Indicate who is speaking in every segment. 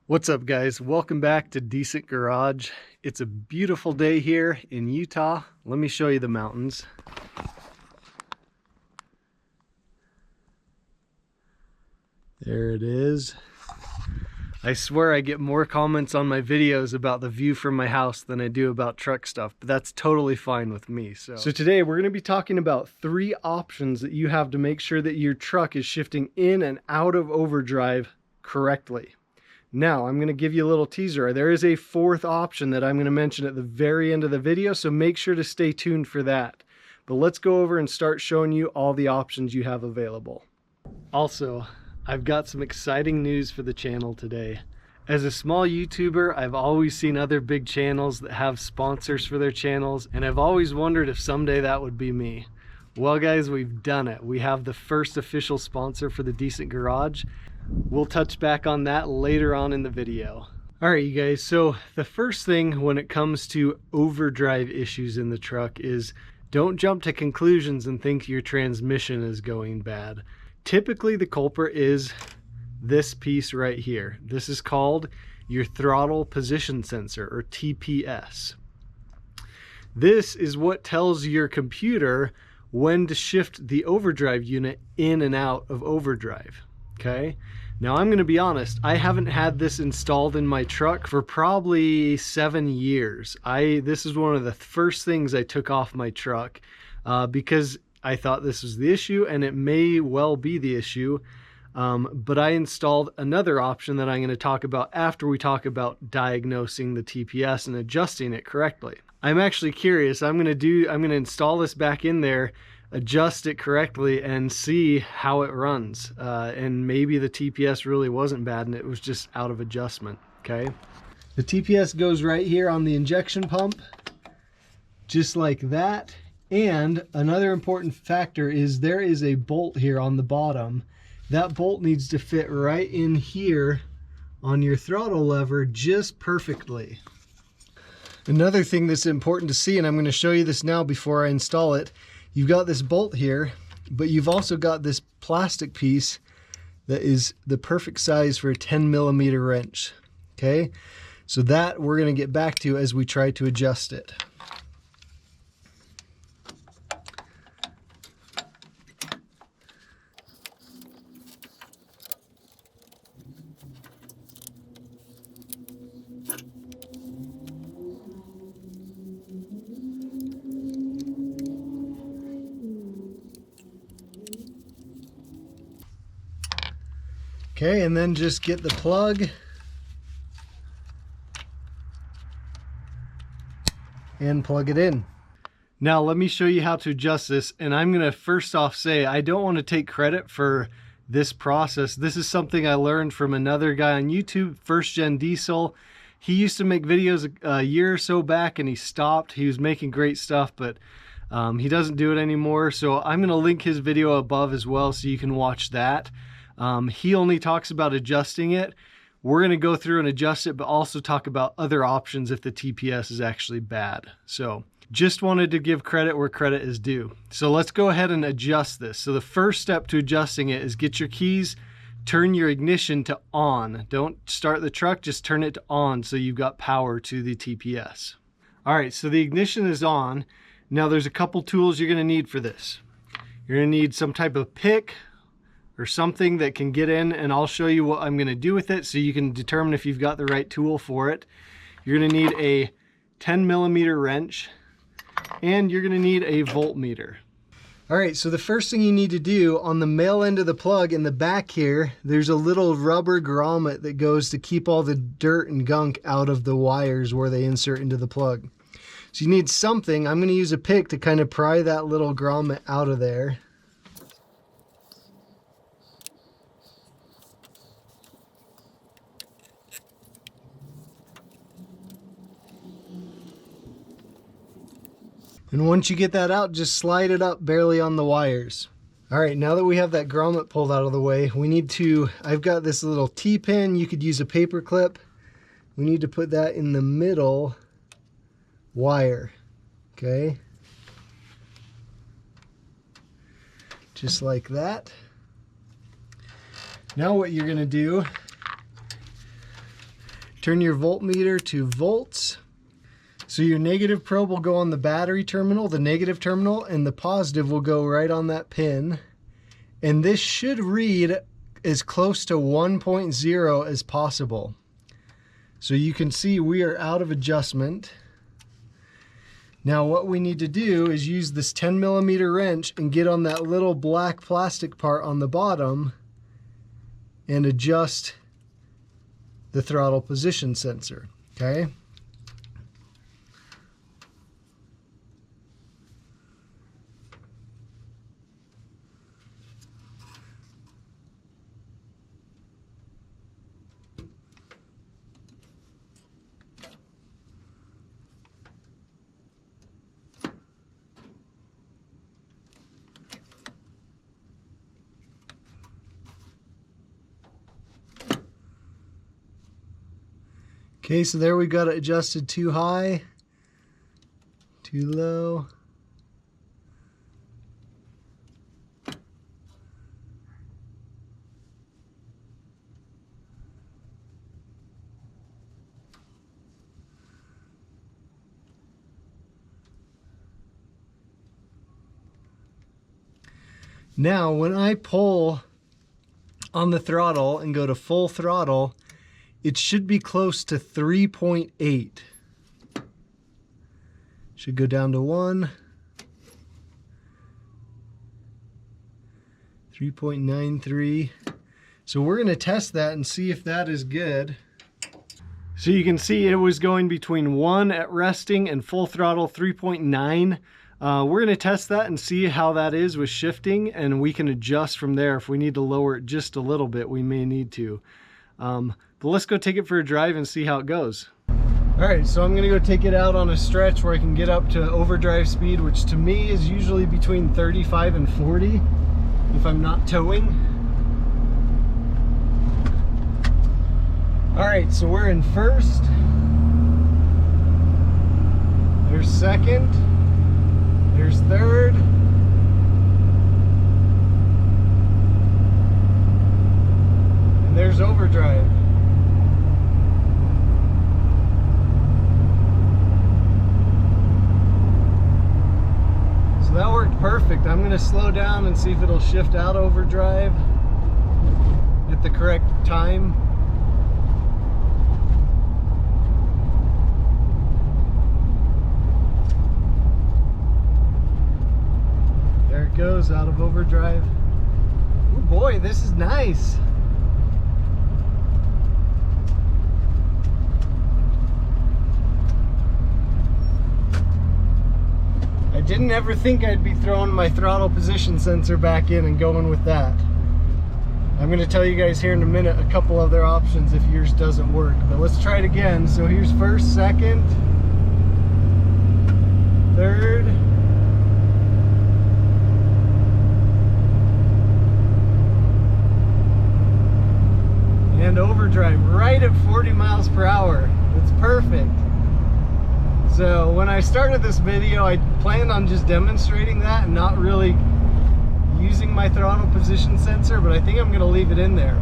Speaker 1: What's up, guys? Welcome back to Decent Garage. It's a beautiful day here in Utah. Let me show you the mountains. There it is. I swear I get more comments on my videos about the view from my house than I do about truck stuff, but that's totally fine with me. So today we're going to be talking about 3 options that you have to make sure that your truck is shifting in and out of overdrive correctly. Now, I'm going to give you a little teaser. There is a 4th option that I'm going to mention at the very end of the video, so make sure to stay tuned for that. But let's go over and start showing you all the options you have available. Also, I've got some exciting news for the channel today. As a small YouTuber, I've always seen other big channels that have sponsors for their channels, and I've always wondered if someday that would be me. Well, guys, we've done it. We have the first official sponsor for the Decent Garage. We'll touch back on that later on in the video. All right, you guys, so the first thing when it comes to overdrive issues in the truck is don't jump to conclusions and think your transmission is going bad. Typically, the culprit is this piece right here. This is called your throttle position sensor, or TPS. This is what tells your computer when to shift the overdrive unit in and out of overdrive. Okay, now I'm going to be honest, I haven't had this installed in my truck for probably 7 years. This is one of the first things I took off my truck because I thought this was the issue, and it may well be the issue. But I installed another option that I'm going to talk about after we talk about diagnosing the TPS and adjusting it correctly. I'm actually curious. I'm going to install this back in there, adjust it correctly, and see how it runs. And maybe the TPS really wasn't bad and it was just out of adjustment. Okay, the TPS goes right here on the injection pump, just like that. And another important factor is there is a bolt here on the bottom. That bolt needs to fit right in here on your throttle lever just perfectly. Another thing that's important to see, and I'm going to show you this now before I install it, you've got this bolt here, but you've also got this plastic piece that is the perfect size for a 10mm wrench. Okay, so that we're going to get back to as we try to adjust it. Okay, and then just get the plug and plug it in. Now let me show you how to adjust this, and I'm going to first off say I don't want to take credit for this process. This is something I learned from another guy on YouTube, First Gen Diesel. He used to make videos a year or so back and he stopped. He was making great stuff, but he doesn't do it anymore. So I'm going to link his video above as well so you can watch that. He only talks about adjusting it. We're going to go through and adjust it, but also talk about other options if the TPS is actually bad. So just wanted to give credit where credit is due. So let's go ahead and adjust this. So the first step to adjusting it is get your keys, turn your ignition to on. Don't start the truck, just turn it to on so you've got power to the TPS. All right, so the ignition is on. Now there's a couple tools you're going to need for this. You're going to need some type of pick or something that can get in, and I'll show you what I'm going to do with it so you can determine if you've got the right tool for it. You're going to need a 10mm wrench, and you're going to need a voltmeter. All right, so the first thing you need to do, on the male end of the plug in the back here, there's a little rubber grommet that goes to keep all the dirt and gunk out of the wires where they insert into the plug. So you need something. I'm going to use a pick to kind of pry that little grommet out of there. And once you get that out, just slide it up barely on the wires. All right, now that we have that grommet pulled out of the way, we need to, I've got this little T-pin. You could use a paper clip. We need to put that in the middle wire, okay? Just like that. Now what you're gonna do turn your voltmeter to volts. So your negative probe will go on the battery terminal, the negative terminal, and the positive will go right on that pin. And this should read as close to 1.0 as possible. So you can see we are out of adjustment. Now what we need to do is use this 10mm wrench and get on that little black plastic part on the bottom and adjust the throttle position sensor, okay? Okay, so there we got it adjusted too high, too low. Now, when I pull on the throttle and go to full throttle, it should be close to 3.8. Should go down to 1. 3.93. So we're going to test that and see if that is good. So you can see it was going between 1 at resting and full throttle 3.9. We're going to test that and see how that is with shifting, and we can adjust from there. If we need to lower it just a little bit, we may need to. But let's go take it for a drive and see how it goes. All right, so I'm gonna go take it out on a stretch where I can get up to overdrive speed, which to me is usually between 35 and 40 if I'm not towing. All right, so we're in first. There's second. There's third. And there's overdrive. So that worked perfect. I'm going to slow down and see if it'll shift out overdrive at the correct time. There it goes, out of overdrive. Oh boy, this is nice. I didn't ever think I'd be throwing my throttle position sensor back in and going with that. I'm going to tell you guys here in a minute a couple other options if yours doesn't work, but let's try it again. So here's first, second, third, and overdrive right at 40 miles per hour. It's perfect. So when I started this video, I planned on just demonstrating that and not really using my throttle position sensor, but I think I'm going to leave it in there.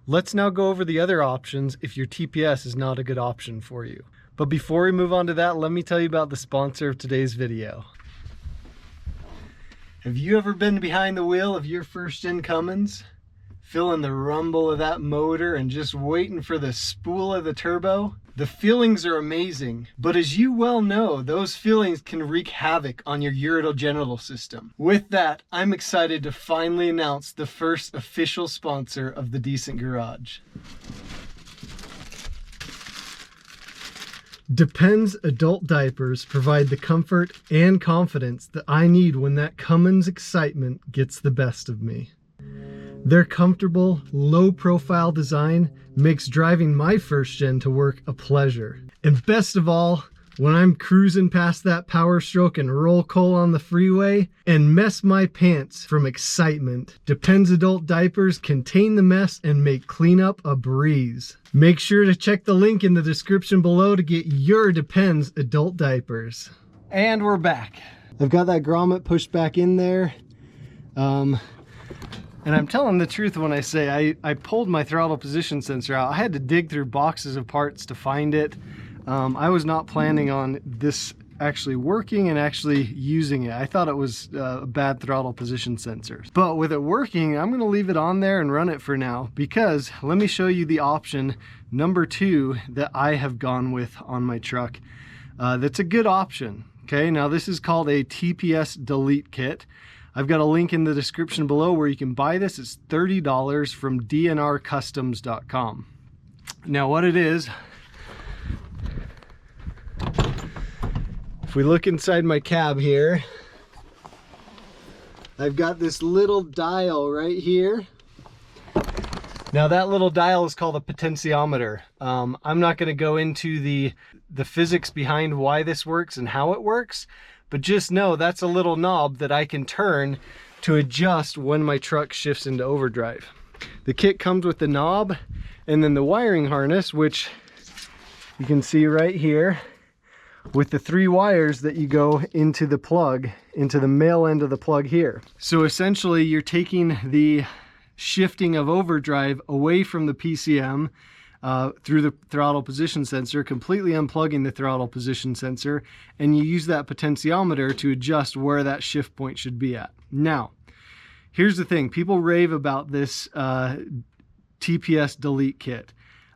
Speaker 1: Let's now go over the other options if your TPS is not a good option for you. But before we move on to that, let me tell you about the sponsor of today's video. Have you ever been behind the wheel of your first-gen Cummins? Feeling the rumble of that motor and just waiting for the spool of the turbo? The feelings are amazing, but as you well know, those feelings can wreak havoc on your uretogenital system. With that, I'm excited to finally announce the first official sponsor of the Decent Garage. Depends adult diapers provide the comfort and confidence that I need when that Cummins excitement gets the best of me. Their comfortable, low-profile design makes driving my first gen to work a pleasure. And best of all, when I'm cruising past that power stroke and roll coal on the freeway and mess my pants from excitement, Depends adult diapers contain the mess and make cleanup a breeze. Make sure to check the link in the description below to get your Depends adult diapers. And we're back. I've got that grommet pushed back in there. And I'm telling the truth when I say I pulled my throttle position sensor out. I had to dig through boxes of parts to find it. I was not planning on this actually working and actually using it. I thought it was a bad throttle position sensor. But with it working, I'm gonna leave it on there and run it for now, because let me show you the option number 2 that I have gone with on my truck. That's a good option. Okay, now this is called a TPS delete kit. I've got a link in the description below where you can buy this. It's $30 from dnrcustoms.com. Now what it is, if we look inside my cab here, I've got this little dial right here. Now that little dial is called a potentiometer. I'm not going to go into the physics behind why this works and how it works, but just know that's a little knob that I can turn to adjust when my truck shifts into overdrive. The kit comes with the knob and then the wiring harness, which you can see right here, with the 3 wires that you go into the plug, into the male end of the plug here. So essentially you're taking the shifting of overdrive away from the PCM through the throttle position sensor, completely unplugging the throttle position sensor, and you use that potentiometer to adjust where that shift point should be at. Now, here's the thing. People rave about this TPS delete kit.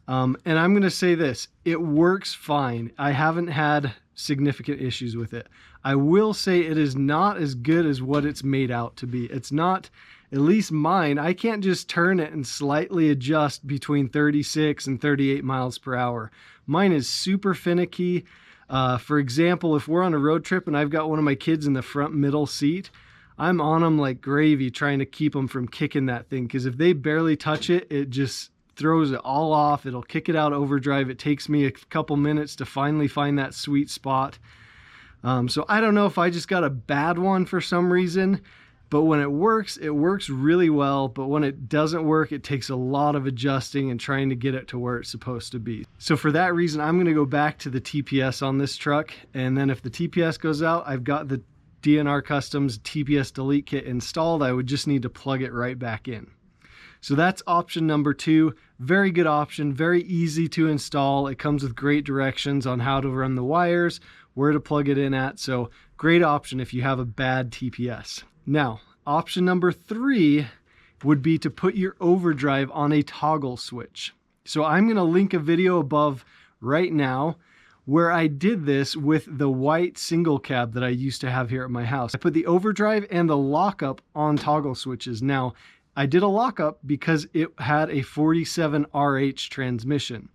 Speaker 1: And I'm going to say this, it works fine. I haven't had significant issues with it. I will say it is not as good as what it's made out to be. It's not, at least mine, I can't just turn it and slightly adjust between 36 and 38 miles per hour. Mine is super finicky. For example, if we're on a road trip and I've got one of my kids in the front middle seat, I'm on them like gravy trying to keep them from kicking that thing, because if they barely touch it, it just throws it all off. It'll kick it out overdrive. It takes me a couple minutes to finally find that sweet spot. So I don't know if I just got a bad one for some reason, but when it works really well. But when it doesn't work, it takes a lot of adjusting and trying to get it to where it's supposed to be. So for that reason, I'm going to go back to the TPS on this truck. And then if the TPS goes out, I've got the DNR Customs TPS delete kit installed. I would just need to plug it right back in. So that's option number 2. Very good option, very easy to install. It comes with great directions on how to run the wires, where to plug it in at. So great option if you have a bad TPS. Now, option number 3 would be to put your overdrive on a toggle switch. So I'm going to link a video above right now where I did this with the white single cab that I used to have here at my house. I put the overdrive and the lockup on toggle switches. Now, I did a lockup because it had a 47 RH transmission.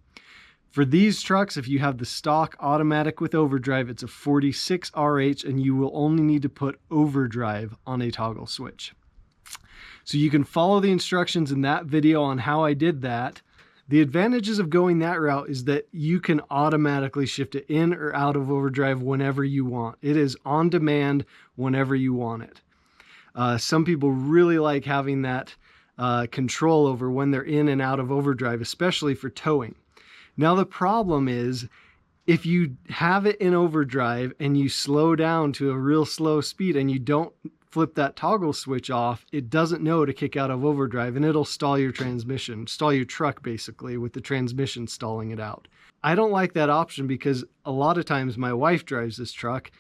Speaker 1: For these trucks, if you have the stock automatic with overdrive, it's a 46 RH, and you will only need to put overdrive on a toggle switch. So you can follow the instructions in that video on how I did that. The advantages of going that route is that you can automatically shift it in or out of overdrive whenever you want. It is on demand whenever you want it. Some people really like having that control over when they're in and out of overdrive, especially for towing. Now the problem is, if you have it in overdrive and you slow down to a real slow speed and you don't flip that toggle switch off, it doesn't know to kick out of overdrive, and it'll stall your transmission, stall your truck basically, with the transmission stalling it out. I don't like that option because a lot of times my wife drives this truck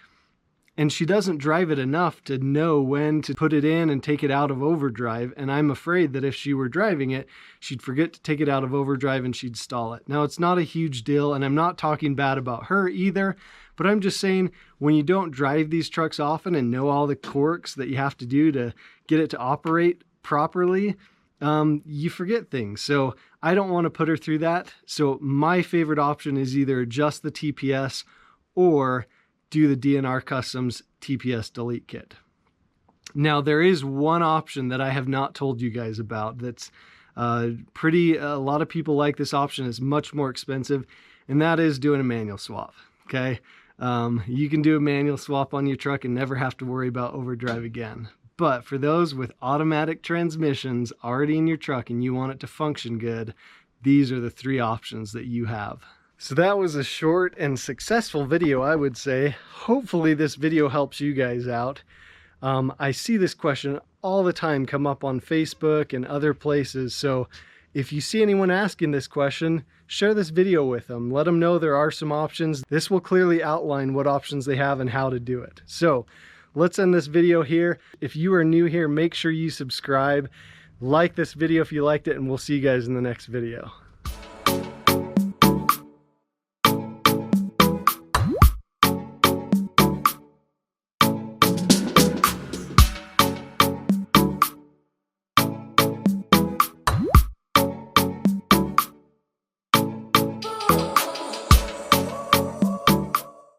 Speaker 1: and she doesn't drive it enough to know when to put it in and take it out of overdrive. And I'm afraid that if she were driving it, she'd forget to take it out of overdrive and she'd stall it. Now, it's not a huge deal, and I'm not talking bad about her either, but I'm just saying when you don't drive these trucks often and know all the quirks that you have to do to get it to operate properly, you forget things. So I don't want to put her through that. So my favorite option is either adjust the TPS or do the DNR Customs TPS delete kit. Now, there is one option that I have not told you guys about that's a lot of people like this option. It's much more expensive, and that is doing a manual swap. Okay, you can do a manual swap on your truck and never have to worry about overdrive again. But for those with automatic transmissions already in your truck and you want it to function good, these are the 3 options that you have. So that was a short and successful video, I would say. Hopefully this video helps you guys out. I see this question all the time come up on Facebook and other places. So if you see anyone asking this question, share this video with them. Let them know there are some options. This will clearly outline what options they have and how to do it. So let's end this video here. If you are new here, make sure you subscribe. Like this video if you liked it, and we'll see you guys in the next video.